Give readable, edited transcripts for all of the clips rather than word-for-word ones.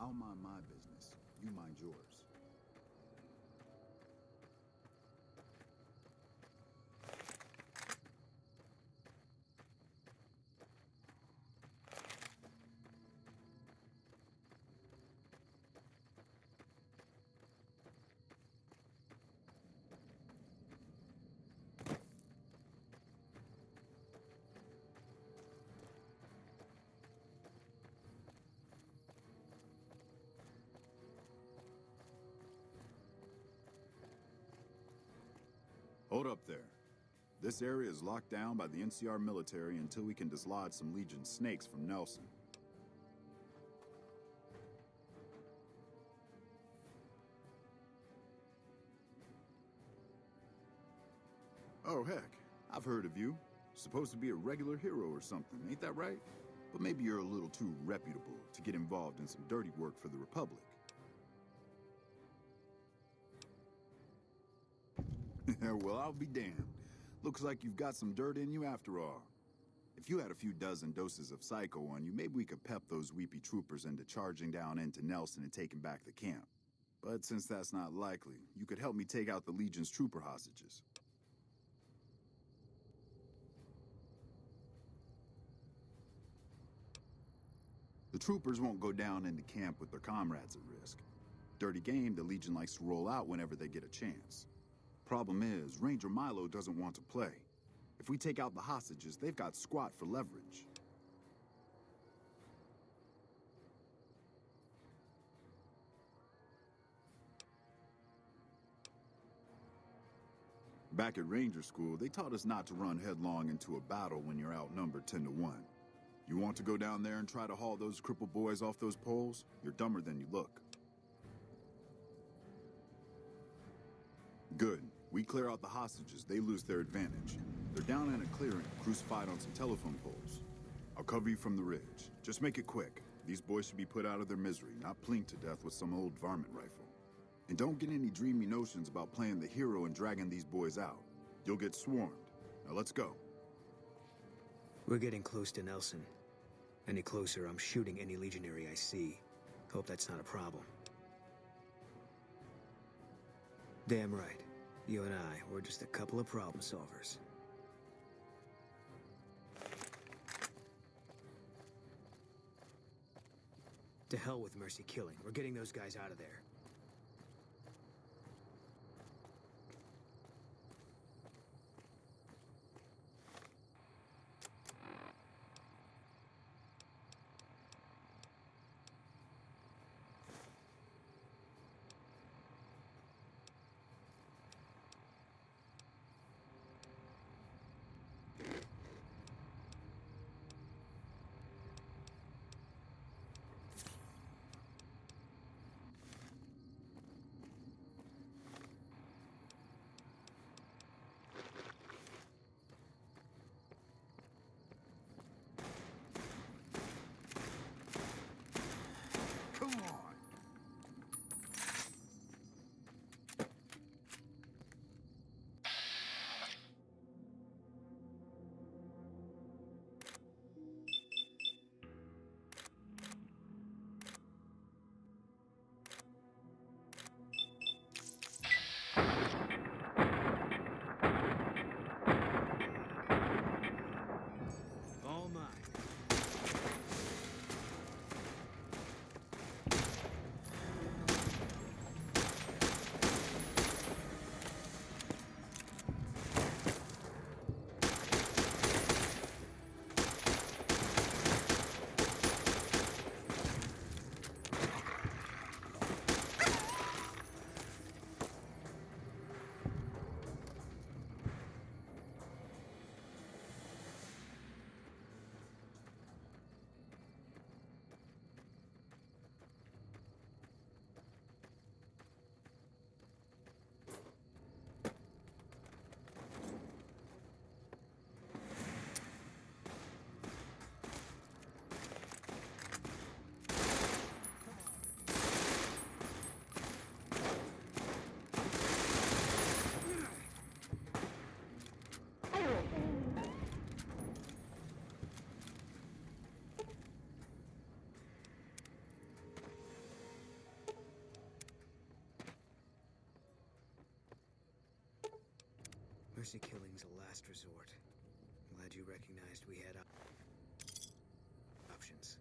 I'll mind my business. You mind yours. Hold up there. This area is locked down by the NCR military until we can dislodge some Legion snakes from Nelson. Oh, heck. I've heard of you. Supposed to be a regular hero or something, ain't that right? But maybe you're a little too reputable to get involved in some dirty work for the Republic. Well, I'll be damned. Looks like you've got some dirt in you after all. If you had a few dozen doses of Psycho on you, maybe we could pep those weepy troopers into charging down into Nelson and taking back the camp. But since that's not likely, you could help me take out the Legion's trooper hostages. The troopers won't go down into camp with their comrades at risk. Dirty game the Legion likes to roll out whenever they get a chance. Problem is, Ranger Milo doesn't want to play. If we take out the hostages, they've got squat for leverage. Back at Ranger School, they taught us not to run headlong into a battle when you're outnumbered 10 to 1. You want to go down there and try to haul those crippled boys off those poles? You're dumber than you look. Good. We clear out the hostages, they lose their advantage. They're down in a clearing, crucified on some telephone poles. I'll cover you from the ridge. Just make it quick. These boys should be put out of their misery, not plinked to death with some old varmint rifle. And don't get any dreamy notions about playing the hero and dragging these boys out. You'll get swarmed. Now let's go. We're getting close to Nelson. Any closer, I'm shooting any legionary I see. Hope that's not a problem. Damn right. You and I, we're just a couple of problem solvers. To hell with mercy killing. We're getting those guys out of there. Mercy killing's a last resort. Glad you recognized we had options.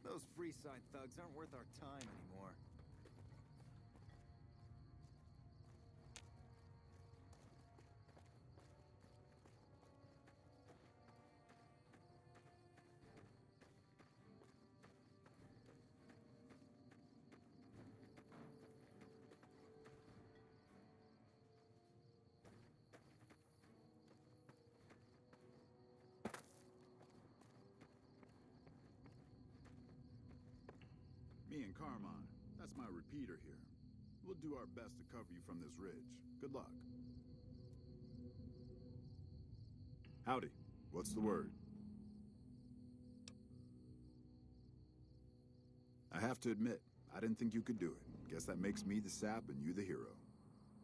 Those Freeside thugs aren't worth our time anymore. Me and Carmine, that's my repeater here. We'll do our best to cover you from this ridge. Good luck. Howdy. What's the word? I have to admit, I didn't think you could do it. Guess that makes me the sap and you the hero.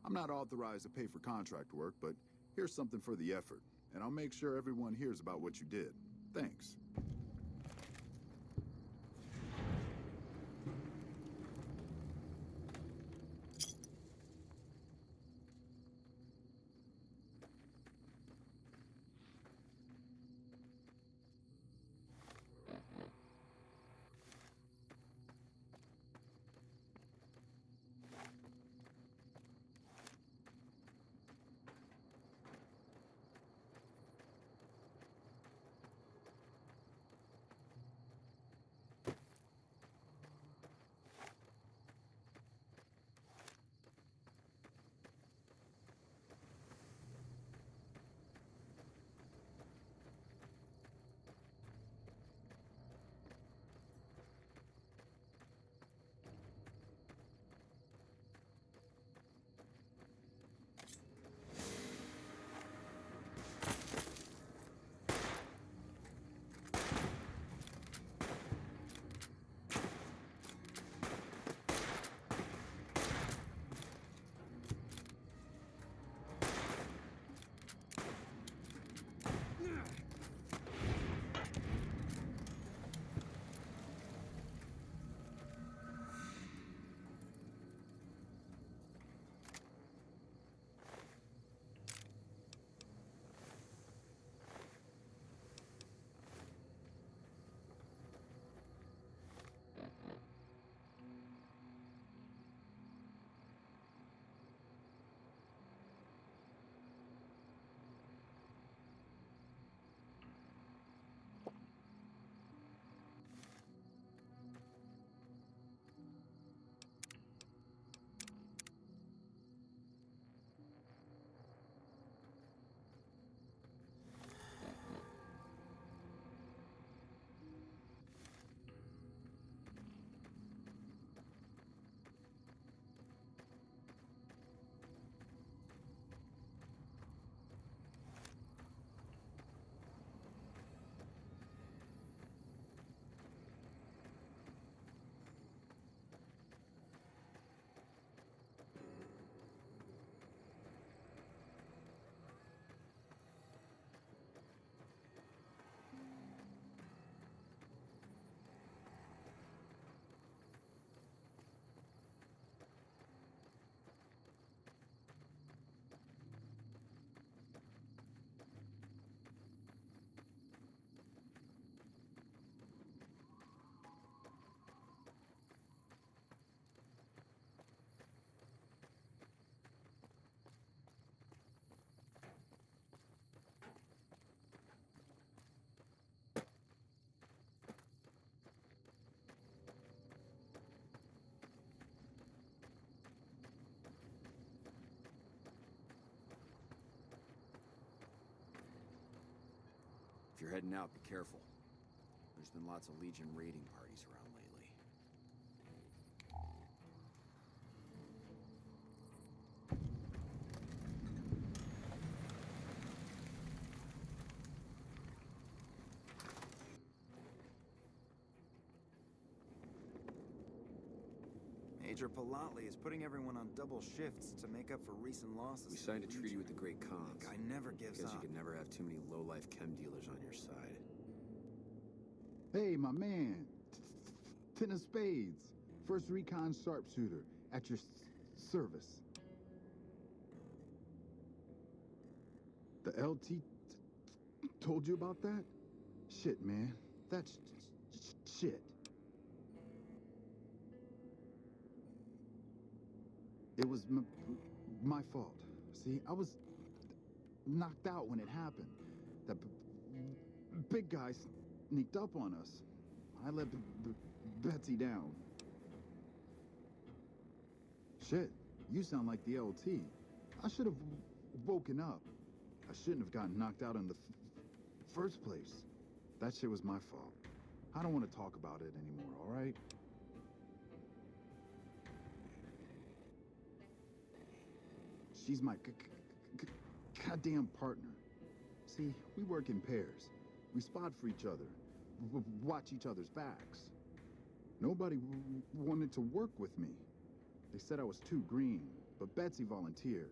I'm not authorized to pay for contract work, but here's something for the effort, and I'll make sure everyone hears about what you did. Thanks. If you're heading out, be careful. There's been lots of Legion raiding parties around lately. Major Polatli is putting everyone on double shifts to make up for recent losses. We signed a treaty with the Great Khans. The guy never gives because up. you can never have too many low-life chem dealers on your side. Hey, my man. Ten of Spades. First recon sharpshooter. At your service. The LT told you about that? Shit, man. That's shit. It was my fault. See, I was knocked out when it happened. That big guy sneaked up on us. I let Betsy down. Shit, you sound like the LT. I should have woken up. I shouldn't have gotten knocked out in the first place. That shit was my fault. I don't want to talk about it anymore, all right? She's my goddamn partner. See, we work in pairs. We spot for each other, watch each other's backs. Nobody wanted to work with me. They said I was too green, but Betsy volunteered.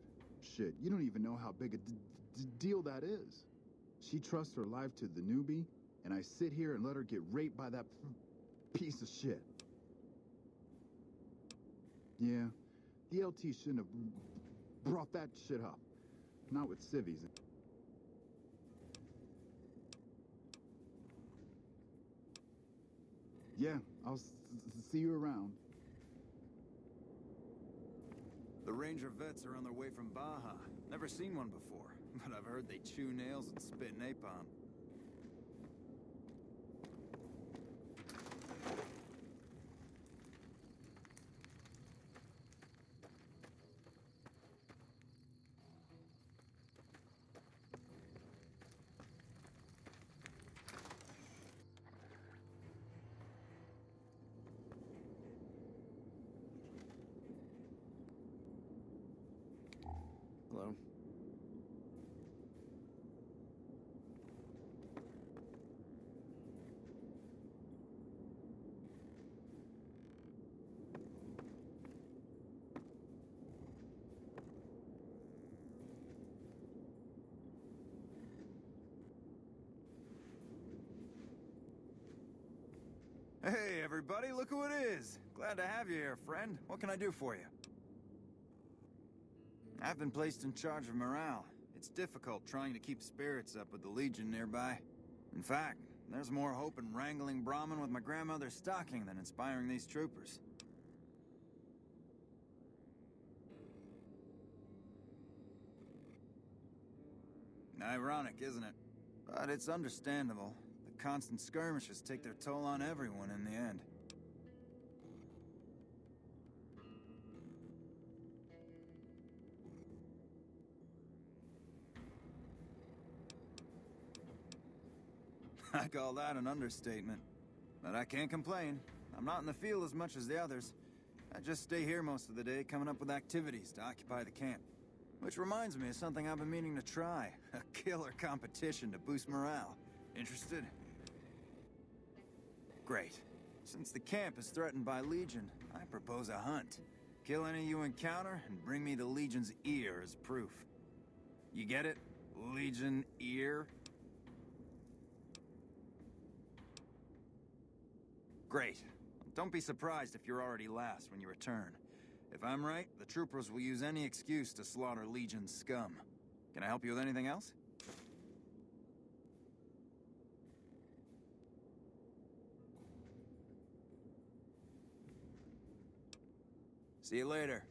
Shit, you don't even know how big a deal that is. She trusts her life to the newbie, and I sit here and let her get raped by that piece of shit. Yeah, the LT shouldn't have brought that shit up. Not with civvies. Yeah, I'll see you around. The Ranger vets are on their way from Baja. Never seen one before, but I've heard they chew nails and spit napalm. Hello? Hey, everybody, look who it is. Glad to have you here, friend. What can I do for you? I've been placed in charge of morale. It's difficult trying to keep spirits up with the Legion nearby. In fact, there's more hope in wrangling Brahmin with my grandmother's stocking than inspiring these troopers. Ironic, isn't it? But it's understandable. The constant skirmishes take their toll on everyone in the end. I call that an understatement. But I can't complain. I'm not in the field as much as the others. I just stay here most of the day, coming up with activities to occupy the camp. Which reminds me of something I've been meaning to try. A killer competition to boost morale. Interested? Great. Since the camp is threatened by Legion, I propose a hunt. Kill any you encounter, and bring me the Legion's ear as proof. You get it? Legion ear? Great. Don't be surprised if you're already last when you return. If I'm right, the troopers will use any excuse to slaughter Legion's scum. Can I help you with anything else? See you later.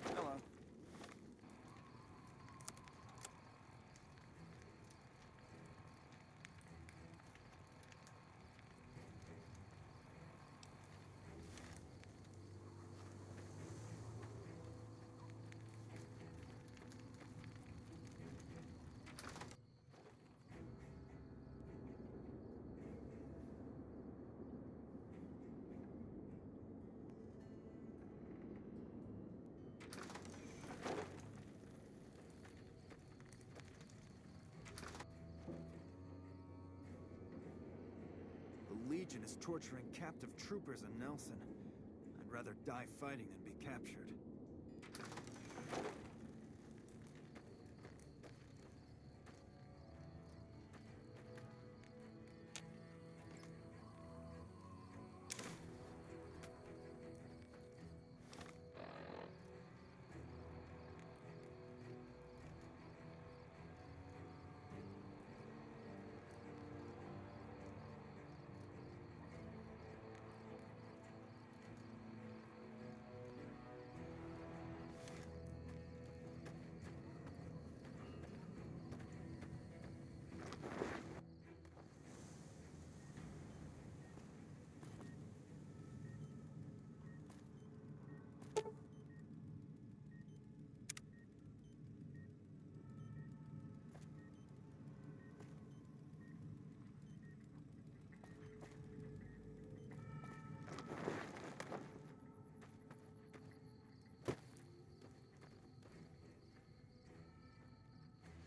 Hello. Legion is torturing captive troopers in Nelson. I'd rather die fighting than be captured.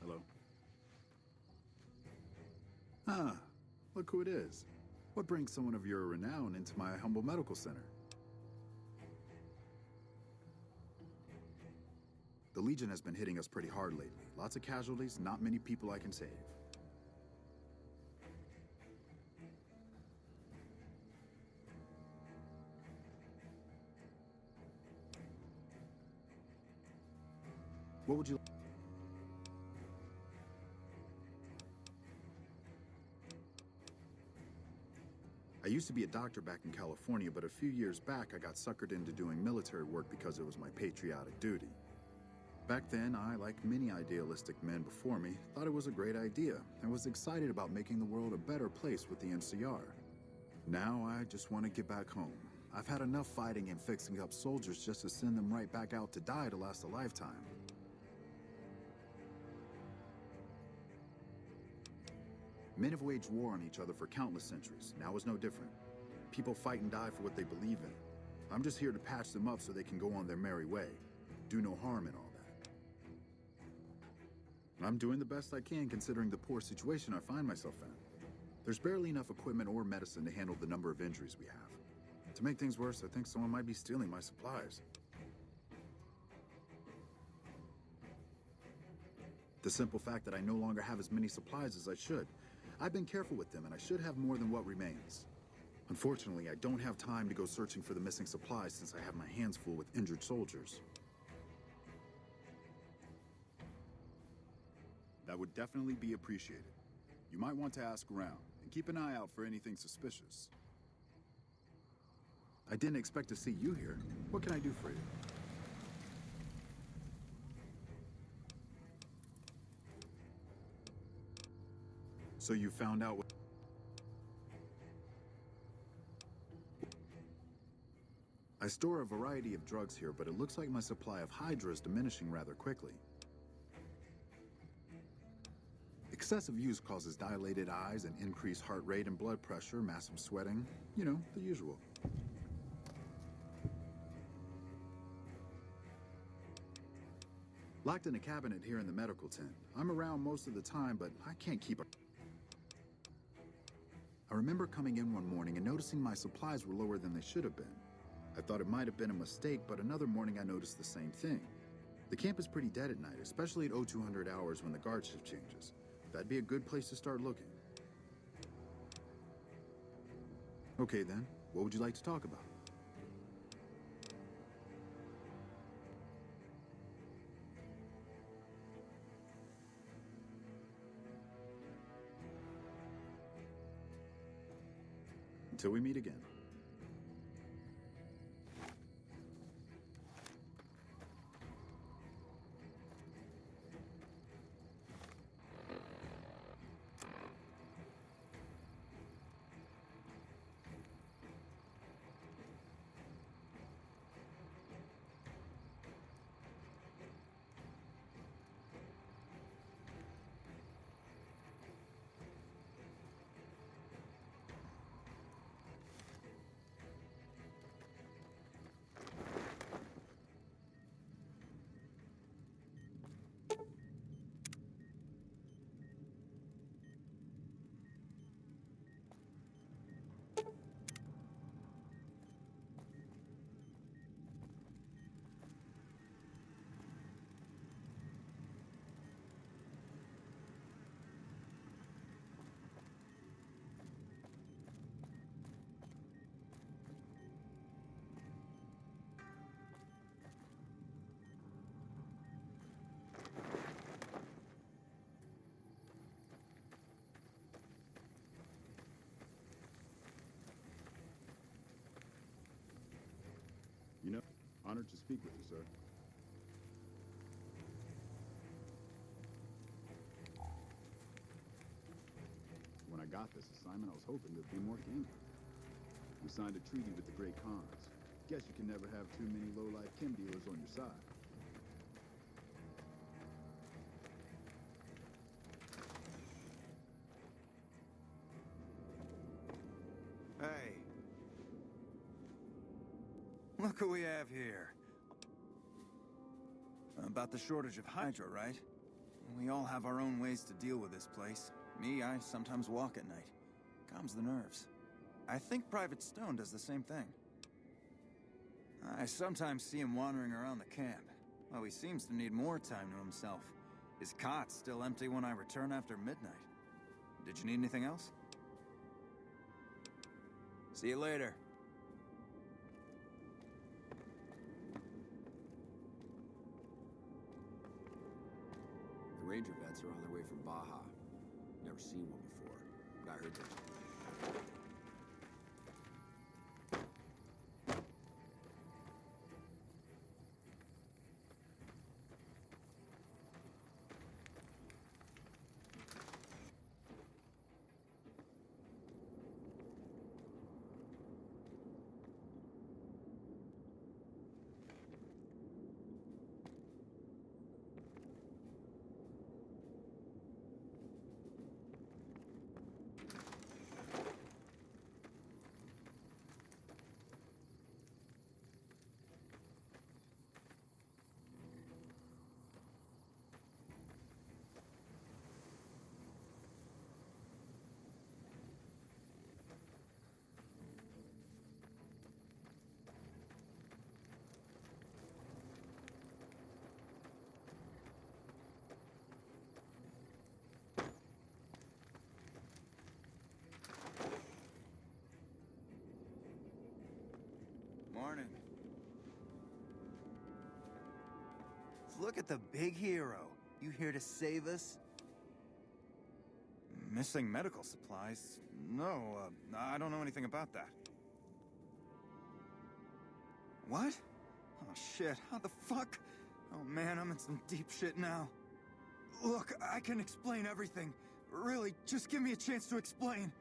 Hello? Ah, look who it is. What brings someone of your renown into my humble medical center? The Legion has been hitting us pretty hard lately. Lots of casualties, not many people I can save. What would you... I used to be a doctor back in California, but a few years back I got suckered into doing military work because it was my patriotic duty. Back then, I, like many idealistic men before me, thought it was a great idea and was excited about making the world a better place with the NCR. Now I just want to get back home. I've had enough fighting and fixing up soldiers just to send them right back out to die to last a lifetime. Men have waged war on each other for countless centuries. Now is no different. People fight and die for what they believe in. I'm just here to patch them up so they can go on their merry way. Do no harm in all that. I'm doing the best I can considering the poor situation I find myself in. There's barely enough equipment or medicine to handle the number of injuries we have. To make things worse, I think someone might be stealing my supplies. The simple fact that I no longer have as many supplies as I should. I've been careful with them, and I should have more than what remains. Unfortunately, I don't have time to go searching for the missing supplies since I have my hands full with injured soldiers. That would definitely be appreciated. You might want to ask around, and keep an eye out for anything suspicious. I didn't expect to see you here. What can I do for you? So you found out what... I store a variety of drugs here, but it looks like my supply of Hydra is diminishing rather quickly. Excessive use causes dilated eyes and increased heart rate and blood pressure, massive sweating, you know, the usual. Locked in a cabinet here in the medical tent. I'm around most of the time, but I can't keep up. I remember coming in one morning and noticing my supplies were lower than they should have been. I thought it might have been a mistake, but another morning I noticed the same thing. The camp is pretty dead at night, especially at 0200 hours when the guard shift changes. That'd be a good place to start looking. Okay then, what would you like to talk about? Until we meet again. Honored to speak with you, sir. When I got this assignment, I was hoping there'd be more chem. We signed a treaty with the Great Khans. Guess you can never have too many low-life chem dealers on your side. Hey. Look who we have here. About the shortage of Hydra, right? We all have our own ways to deal with this place. Me, I sometimes walk at night. Calms the nerves. I think Private Stone does the same thing. I sometimes see him wandering around the camp. Well, he seems to need more time to himself. His cot's still empty when I return after midnight. Did you need anything else? See you later. The Ranger vets are on their way from Baja. Never seen one before, but I heard they're... Morning. Look at the big hero. You here to save us? Missing medical supplies? No, I don't know anything about that. What? Oh shit, how the fuck? Oh man, I'm in some deep shit now. Look, I can explain everything. Really, just give me a chance to explain.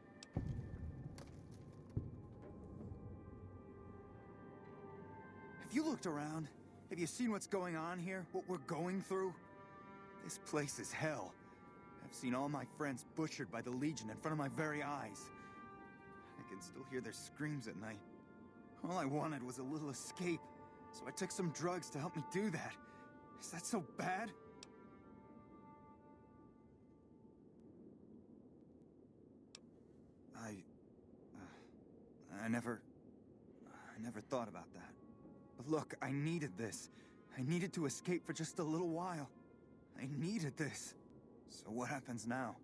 Have you looked around? Have you seen what's going on here? What we're going through? This place is hell. I've seen all my friends butchered by the Legion in front of my very eyes. I can still hear their screams at night. All I wanted was a little escape, so I took some drugs to help me do that. Is that so bad? I never thought about that. But look, I needed this. I needed to escape for just a little while. I needed this. So what happens now?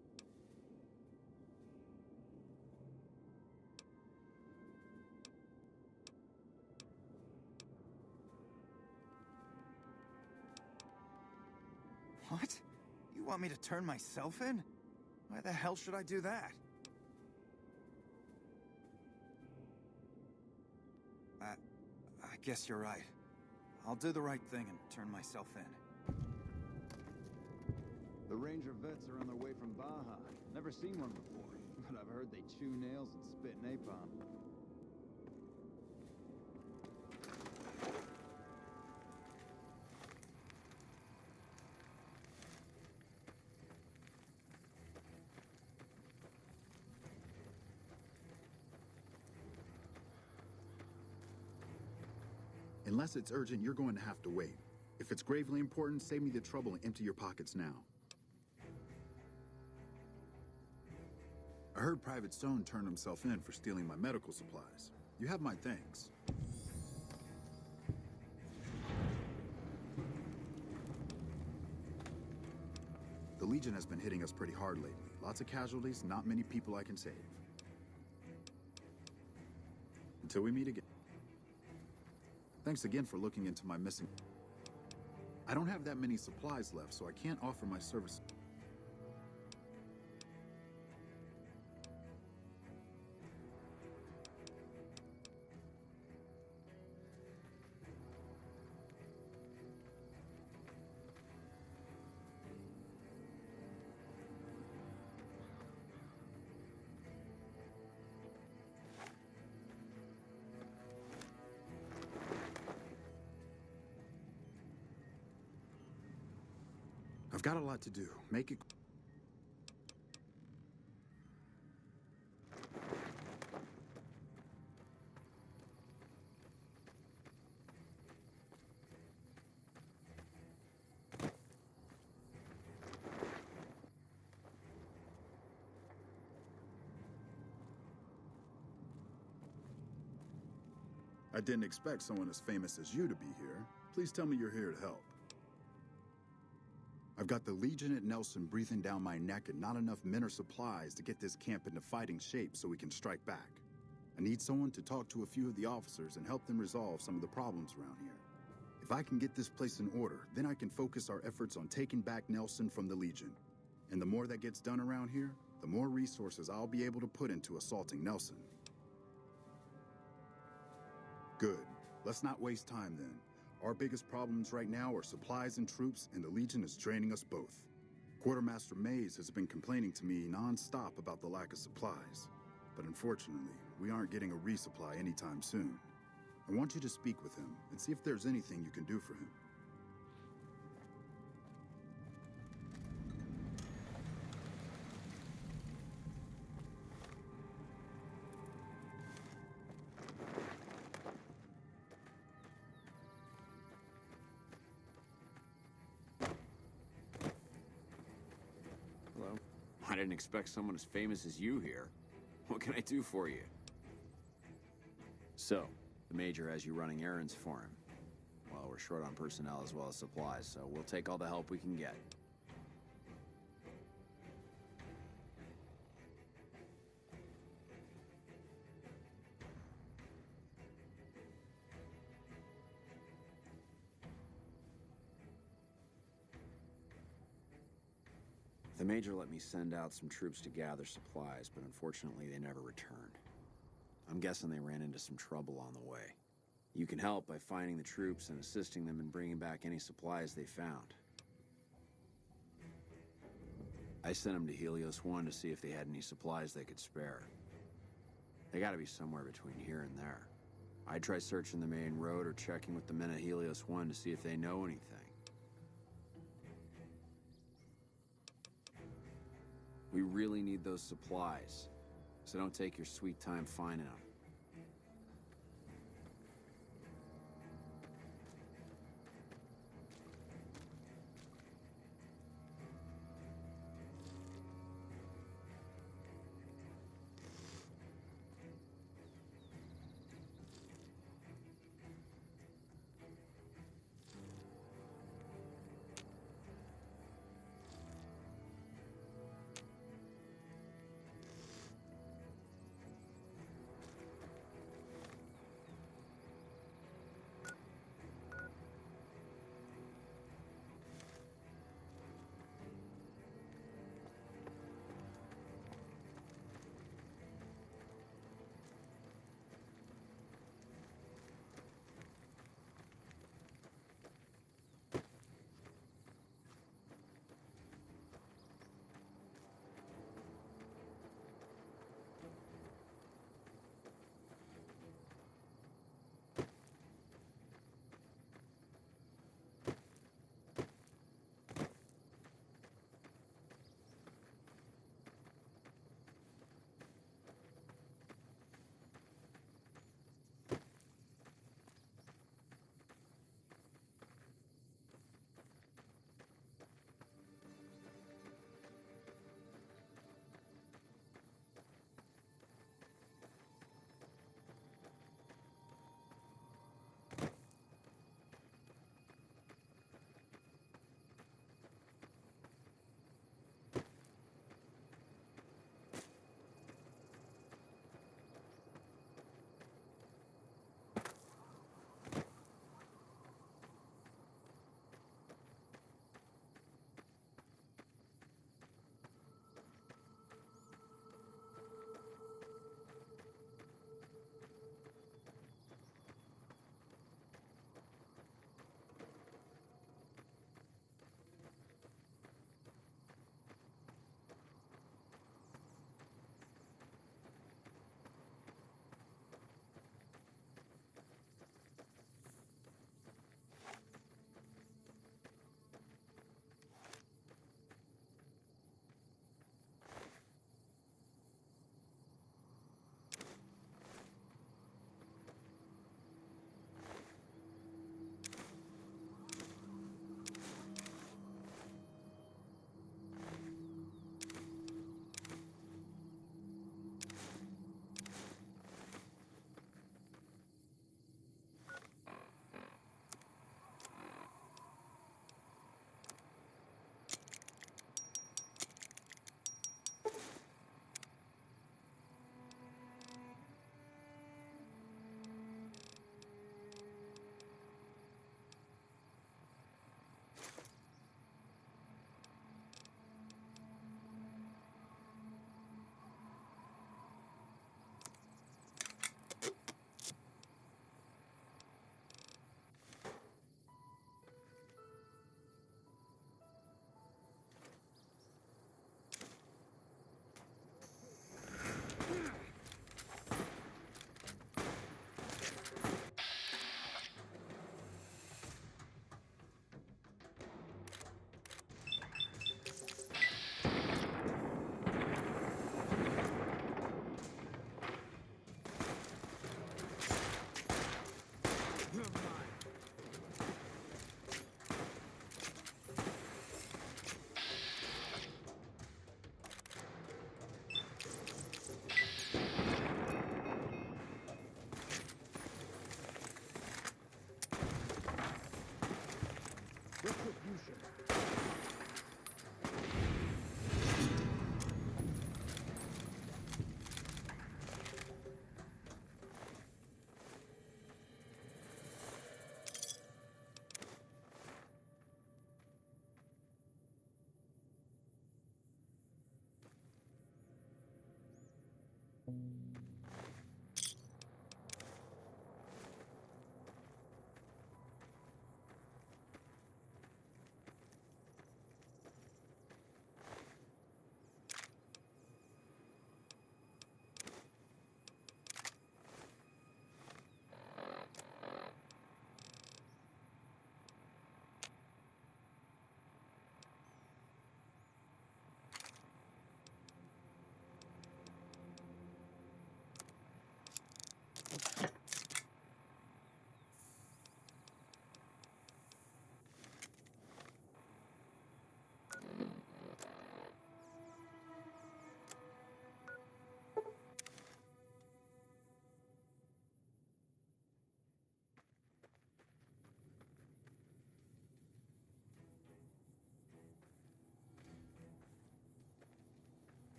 What? You want me to turn myself in? Why the hell should I do that? I guess you're right. I'll do the right thing and turn myself in. The Ranger vets are on their way from Baja. Never seen one before, but I've heard they chew nails and spit napalm. Unless it's urgent, you're going to have to wait. If it's gravely important, save me the trouble and empty your pockets now. I heard Private Stone turned himself in for stealing my medical supplies. You have my thanks. The Legion has been hitting us pretty hard lately. Lots of casualties, not many people I can save. Until we meet again. Thanks again for looking into my missing... I don't have that many supplies left, so I can't offer my service. I've got a lot to do. Make it... I didn't expect someone as famous as you to be here. Please tell me you're here to help. I've got the Legion at Nelson breathing down my neck and not enough men or supplies to get this camp into fighting shape so we can strike back. I need someone to talk to a few of the officers and help them resolve some of the problems around here. If I can get this place in order, then I can focus our efforts on taking back Nelson from the Legion. And the more that gets done around here, the more resources I'll be able to put into assaulting Nelson. Good. Let's not waste time then. Our biggest problems right now are supplies and troops, and the Legion is draining us both. Quartermaster Mays has been complaining to me non-stop about the lack of supplies. But unfortunately, we aren't getting a resupply anytime soon. I want you to speak with him and see if there's anything you can do for him. I didn't expect someone as famous as you here. What can I do for you? So, the Major has you running errands for him. Well, we're short on personnel as well as supplies, so we'll take all the help we can get. The Major let me send out some troops to gather supplies, but unfortunately they never returned. I'm guessing they ran into some trouble on the way. You can help by finding the troops and assisting them in bringing back any supplies they found. I sent them to Helios 1 to see if they had any supplies they could spare. They gotta be somewhere between here and there. I'd try searching the main road or checking with the men at Helios 1 to see if they know anything. We really need those supplies, so don't take your sweet time finding them.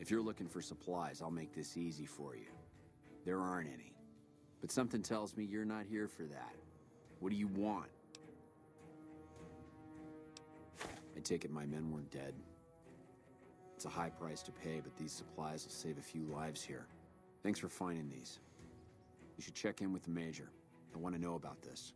If you're looking for supplies, I'll make this easy for you. There aren't any. But something tells me you're not here for that. What do you want? I take it my men weren't dead. It's a high price to pay, but these supplies will save a few lives here. Thanks for finding these. You should check in with the Major. I want to know about this.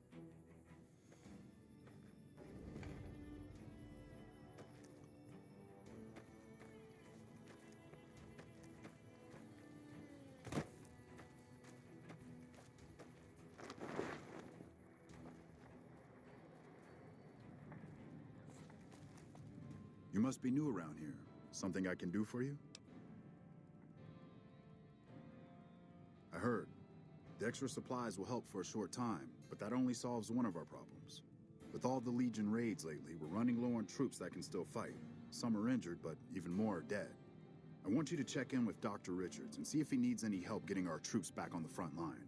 You must be new around here. Something I can do for you? I heard. The extra supplies will help for a short time, but that only solves one of our problems. With all the Legion raids lately, we're running low on troops that can still fight. Some are injured, but even more are dead. I want you to check in with Dr. Richards and see if he needs any help getting our troops back on the front line.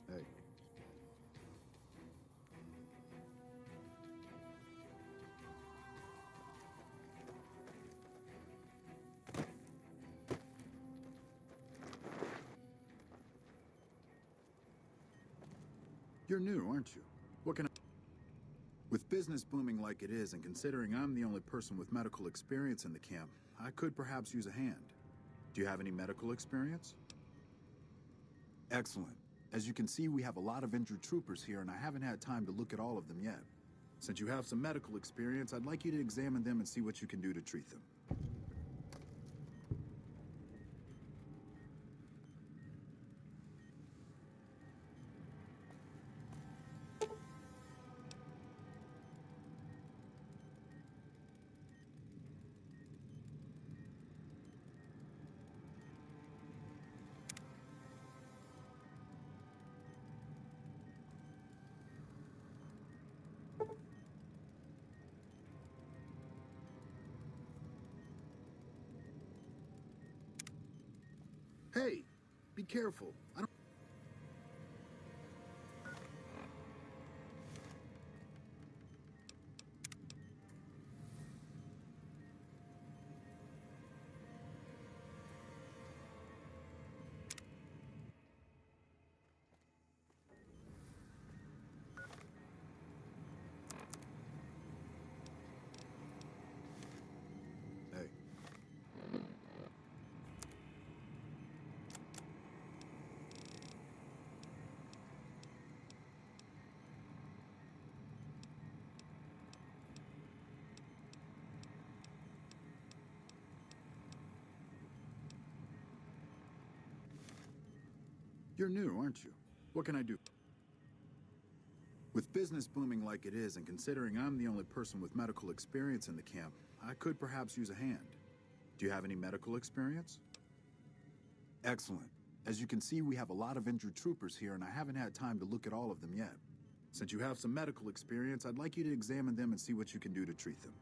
Hey. You're new, aren't you? What can I... With business booming like it is, and considering I'm the only person with medical experience in the camp, I could perhaps use a hand. Do you have any medical experience? Excellent. As you can see, we have a lot of injured troopers here, and I haven't had time to look at all of them yet. Since you have some medical experience, I'd like you to examine them and see what you can do to treat them. Hey, be careful. I don't... Hey. You're new, aren't you? What can I do? With business booming like it is, and considering I'm the only person with medical experience in the camp, I could perhaps use a hand. Do you have any medical experience? Excellent. As you can see, we have a lot of injured troopers here, and I haven't had time to look at all of them yet. Since you have some medical experience, I'd like you to examine them and see what you can do to treat them.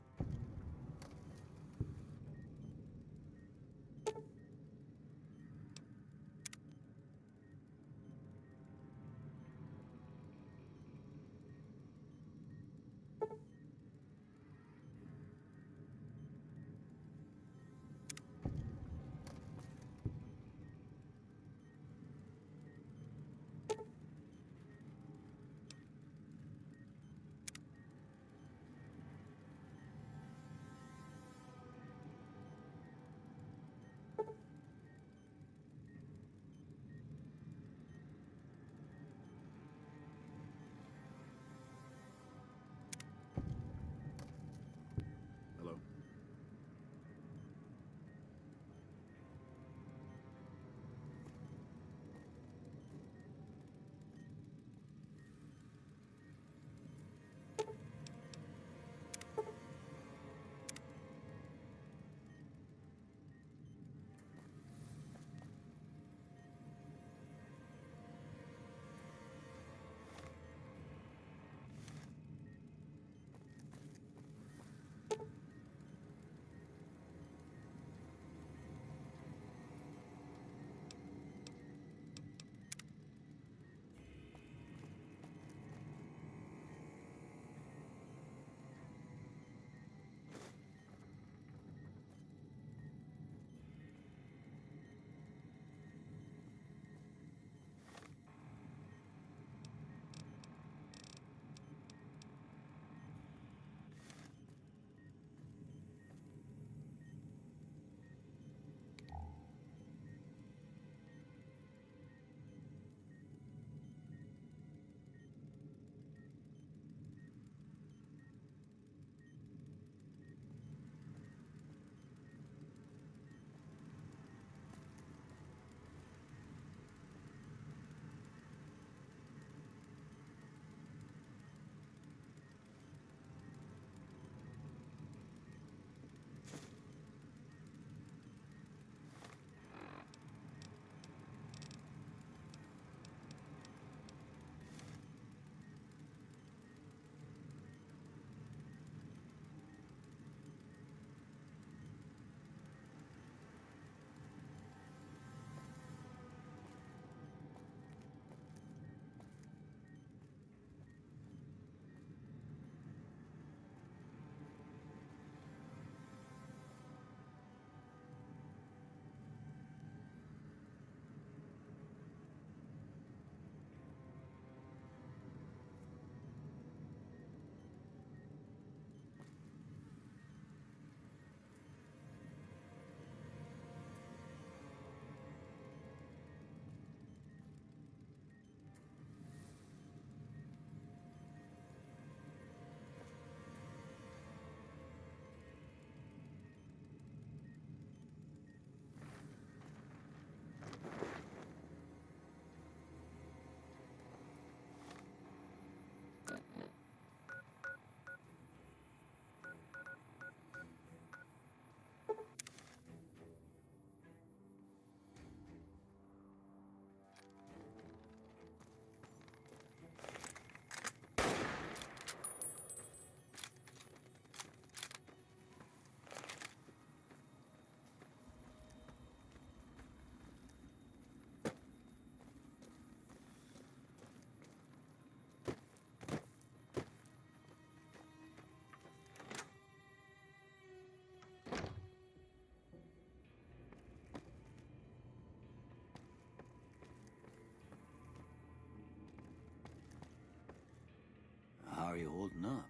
holding up?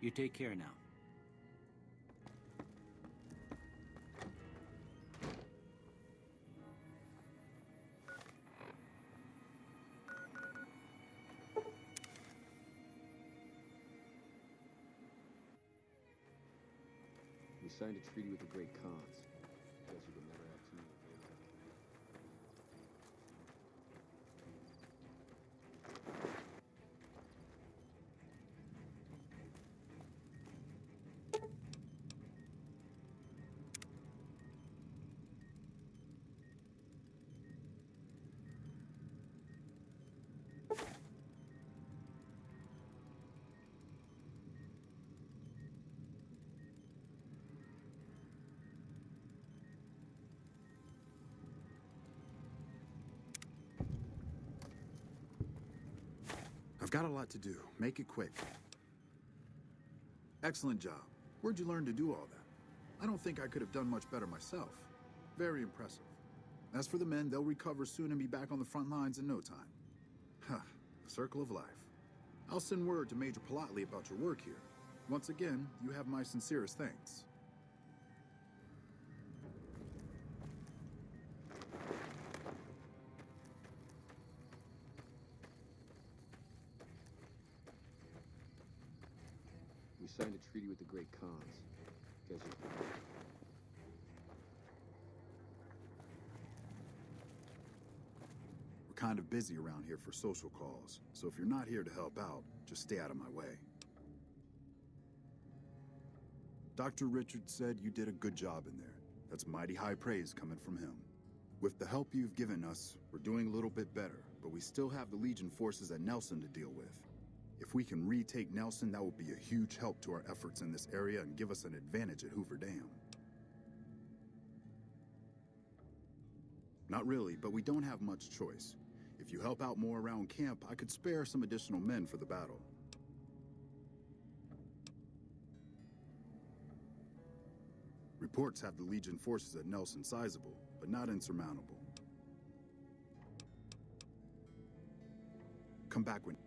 You take care now. We signed a treaty with the Great Khans. Guess we could never have too many. I've got a lot to do. Make it quick. Excellent job. Where'd you learn to do all that? I don't think I could have done much better myself. Very impressive. As for the men, they'll recover soon and be back on the front lines in no time. Huh, the circle of life. I'll send word to Major Polatli about your work here. Once again, you have my sincerest thanks. We signed a treaty with the Great Khans. Guess we We're kind of busy around here for social calls, so if you're not here to help out, just stay out of my way. Dr. Richards said you did a good job in there. That's mighty high praise coming from him. With the help you've given us, we're doing a little bit better, but we still have the Legion forces at Nelson to deal with. If we can retake Nelson, that will be a huge help to our efforts in this area and give us an advantage at Hoover Dam. Not really, but we don't have much choice. If you help out more around camp, I could spare some additional men for the battle. Reports have the Legion forces at Nelson sizable, but not insurmountable. Come back when...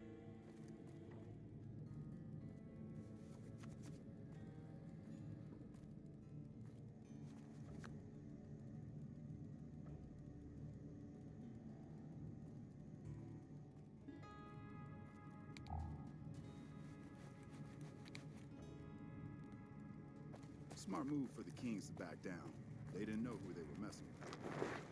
Smart move for the Kings to back down. They didn't know who they were messing with.